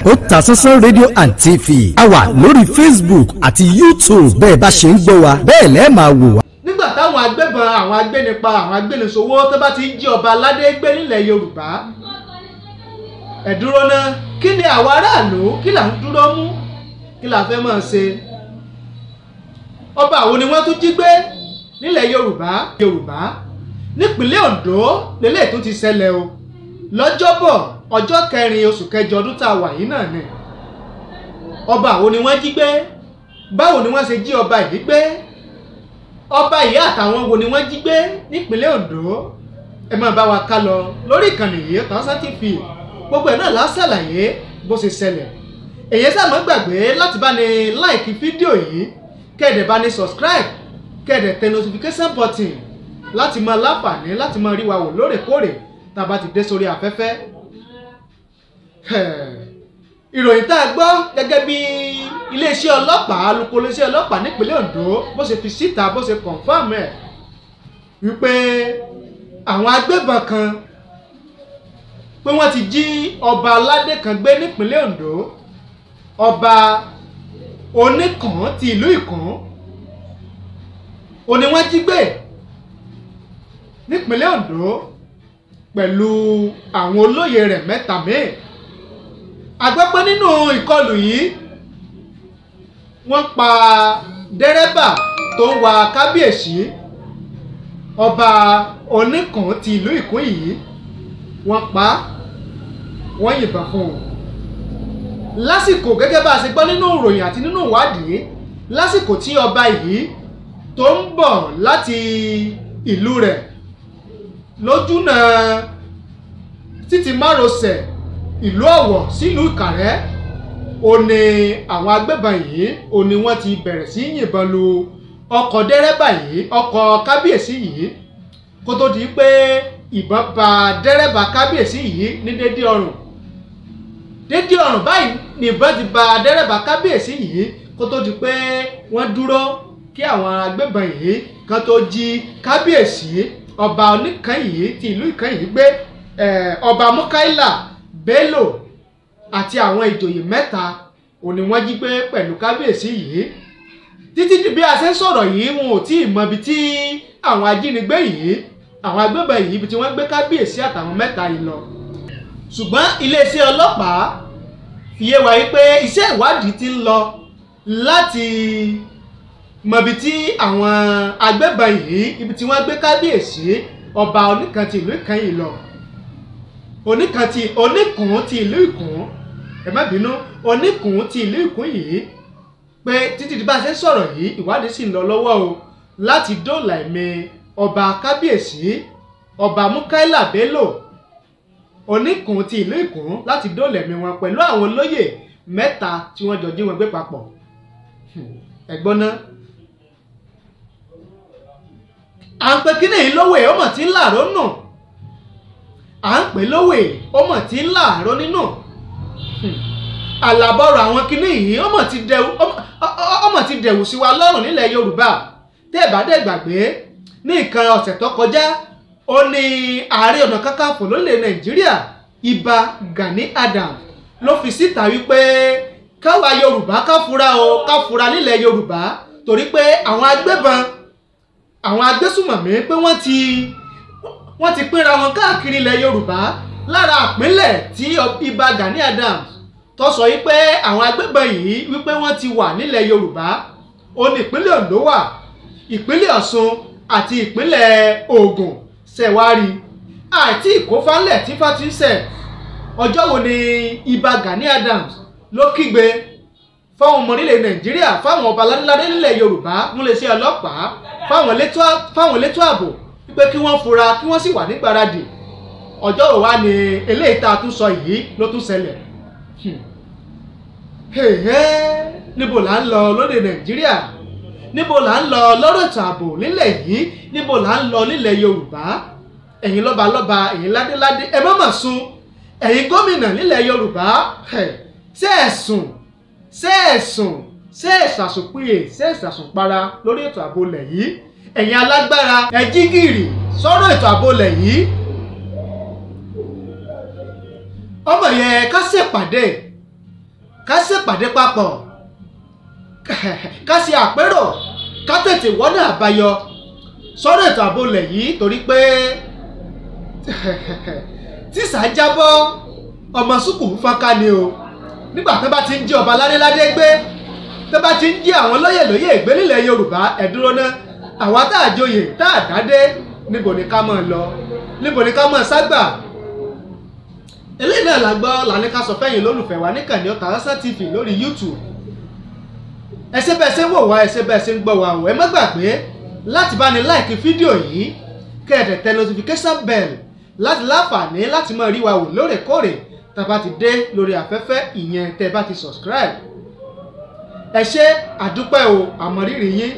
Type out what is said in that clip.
Otasansan rédíò and TV a wà lórí Facebook àti YouTube bẹ́ẹ̀ bá ṣe ń gbọ́ wa bẹ́ẹ̀ lẹ́ẹ̀ máa wò wá. nígbà táwọn agbébọn àwọn agbénipa àwọn agbénisowó tó bá ti ń jí ọba aládé gbé nílẹ̀ Yorùbá ẹ dúró ná kí ni àwọn aráàlú kí là ń dúró mú kí là fẹ́ máa ṣe ọba àwọn ni wọ́n tún jí gbé nílẹ̀ Yorùbá nípínlẹ̀ Ondo lélẹ̀ tó ti ṣẹlẹ̀ o lọ́jọ́bọ̀ ọjọ́ 4 oṣù kẹjọ ọdún tá a wà yìí náà ni ọba àwọn ni wọ́n jí gbé báwo ni wọ́n ṣe jí ọba yìí gbé ọba yìí àtàwọn wo ni wọ́n jí gbé nípínlẹ̀ Ondo ẹ máa bá wa ká lọ lórí ìkànnì yìí Otasansan TV gbogbo ẹ̀ náà la ṣàlàyé bó ṣe ṣẹlẹ̀ èyí sáà má gbàgbé láti bá ní láìkì fídíò yìí kẹ́ẹ̀dẹ̀ bá ní subscribe kẹ́ẹ̀dẹ̀ tẹ notification button láti máa láǹfààní láti máa rí wa wò lóòrèkóòrè tá a bá ti dé sórí afẹ́fẹ́. ìròyìn tá a gbọ́ gẹ́gẹ́ bí iléeṣẹ́ ọlọ́pàá alukoro iléeṣẹ́ ọlọ́pàá nípínlẹ̀ Ondo bó ṣe fi síta bó ṣe confam ẹ̀ wípé àwọn agbébọn kan pé wọ́n ti jí ọba aládé kan gbé nípínlẹ̀ Ondo Ọba Onikun ti ìlú Ikun òní wọ́n jí gbé nípínlẹ̀ Ondo pẹ̀lú àwọn olóyè rẹ̀ mẹ́ta míì agbẹ́pẹ́ nínú ìkọlù yìí wọ́n pa dẹ́rẹ́bà tó ń wa kábíyèsí Ọba Onikun ti ìlú Ikun yìí wọ́n pa wọ́n yìnbọn fún un lásìkò gẹ́gẹ́ bá a ṣe gbọ́ nínú ìròyìn àti nínú ìwádìí lásìkò tí ọba yìí tó ń bọ̀ láti ìlú rẹ̀ lójúnà títí márosẹ̀ ìlú Ọ̀wọ̀ sílùú Ìkàrẹ́ ó ní àwọn agbébọn yìí ó ní wọ́n ti bẹ̀rẹ̀ sí yìnbọn lu ọkọ̀ dẹ́rẹ́bà yìí ọkọ̀ kábíyèsí yìí kó tó di pé ìbọn bá dẹ́rẹ́bà kábíyèsí yìí ní dédé ọrùn báyìí ni ìbọn ti bá dẹ́rẹ́bà kábíyèsí yìí kó tó di pé wọ́n dúró kí àwọn agbébọn yìí kan tó jí kábíyèsí Ọba Onikun yìí ti ìlú Ikun yìí gbé Ọba Mukaila Bello àti àwọn ìjòyè mẹ́ta òní wọ́n jí gbé pẹ̀lú kábíyèsí yìí títí bí a ṣe ń sọ̀rọ̀ yìí wọn ò tí ì mọ ibi tí àwọn ajínigbé yìí àwọn agbébọn yìí ibi tí wọ́n gbé kábíyèsí àtàwọn mẹ́ta yìí lọ ṣùgbọ́n iléeṣẹ́ ọlọ́pàá fi yé wa pé iṣẹ́ ìwádìí ti ń lọ láti mọ ibi tí àwọn agbébọn yìí ibi tí wọ́n gbé kábíyèsí Ọba Onikun ti ìlú Ikun yìí lọ Onikun ti ìlú Ikun ẹ má bínú Onikun ti ìlú Ikun yìí pé títí di bá a ṣe ń sọ̀rọ̀ yìí ìwádìí sì ń lọ lọ́wọ́ o láti dóòlà ẹ̀mí ọba kábíyèsí Ọba Mukaila Bello Onikun ti ìlú Ikun láti dóòlà ẹ̀mí wọn pẹ̀lú àwọn olóyè mẹ́ta tí wọ́n jọ jí wọn gbé papọ̀ ẹ̀gbọ́n náà à ń pe kíní yìí lówè ọmọ tí ń láàárọ̀ nù à ń pè lówè ọmọ tí ń láàárọ̀ nínú àlàbọ̀rọ̀ àwọn kíní yìí ọmọ ti dẹ̀wù sí wa lọ́rùn nílẹ̀ Yorùbá tẹ́ ẹ̀ bá dẹ̀ gbàgbé ní nǹkan ọ̀sẹ̀ tó kọjá ó ní Ààrẹ Ọ̀nà Kakanfò lórílẹ̀ Nàìjíríà Ìbà Gani Adams ló fi síta wípé káwa Yorùbá ká fura nílẹ̀ Yorùbá torí pé àwọn agbébọn àwọn agbésùmọ̀mí pé wọ́n ti pínra wọn káàkiri ilẹ̀ Yorùbá lára ìpínlẹ̀ tí Ìbà Gani Adams tó sọ wípé àwọn agbébọn yìí wípé wọ́n ti wà nílẹ̀ Yorùbá ó ní ìpínlẹ̀ Ondo wà ìpínlẹ̀ Ọ̀ṣun àti ìpínlẹ̀ Ògùn ṣẹ̀wárí àti ìkófánlẹ̀ tí fatisẹ̀ ọjọ́ wo ni Ìbà Gani Adams ló kígbe fáwọn ọmọ orílẹ̀ Nàìjíríà fáwọn ọba aládé nílẹ̀ Yorùbá múlẹ̀ṣẹ́ ọlọ́pàá fáwọn elétò ààbò wípé kí wọ́n fura kí wọ́n sì wà nígbáradì ọjọ́ òwá ni eléyìí tá a tún sọ yìí ló tún ṣẹlẹ̀ níbo là ń lọ lóde Nàìjíríà níbo là ń lọ lọ́rọ̀ ètò ààbò nílẹ̀ yìí níbo là ń lọ nílẹ̀ Yorùbá ẹ̀yin lọ́balọ́ba ẹ̀yin ládéládé ẹ má mà sùn ẹ̀yin gómìnà nílẹ̀ Yorùbá ṣé ẹ ṣàṣùpìyè ṣé ẹ ṣàṣùpara lórí ètò ààbò lẹ̀ yìí ẹ̀yin alágbára ẹ jí gìrì sọ̀rọ̀ ètò ààbò lẹ̀ yìí ọmọ yẹn ká ṣèpàdé ká ṣèpàdé papọ̀ ká ṣe àpérò ká tètè wọ́nà àbáyọ sọ́rọ̀ ètò ààbò ilẹ̀ yìí torí pé tíṣà jábọ́ ọmọ sùkùú fọ́nká ni o nígbà tó bá ti ń jí ọba ládéládé gbé tó bá ti ń jí àwọn lóyè gbé nílẹ̀ Yorùbá ẹ dúró ná àwa tá a joyè tá a dádé níbo ni ká máa lọ níbo ni ká máa ságbà. Eléyìí náà la gbọ́ làní ká sọ fẹ́yìn lólùfẹ́ wa níkànnì Otasansan TV lórí YouTube. Ẹ ṣé bẹ́ẹ̀ ṣe ń wò wá, ẹ ṣé bẹ́ẹ̀ ṣe ń gbọ́ wá o. Ẹ má gbàgbé láti bá ní láìkì fídíò yìí kẹ́ ẹ tẹ notification bell láti láǹfààní láti máa rí wa wò lóòrèkóòrè tá a bá ti dé lórí afẹ́fẹ́ ìyẹn tẹ́ bá ti subscribe. Ẹ ṣé àdúpẹ́ o, àmọ̀rírì yín.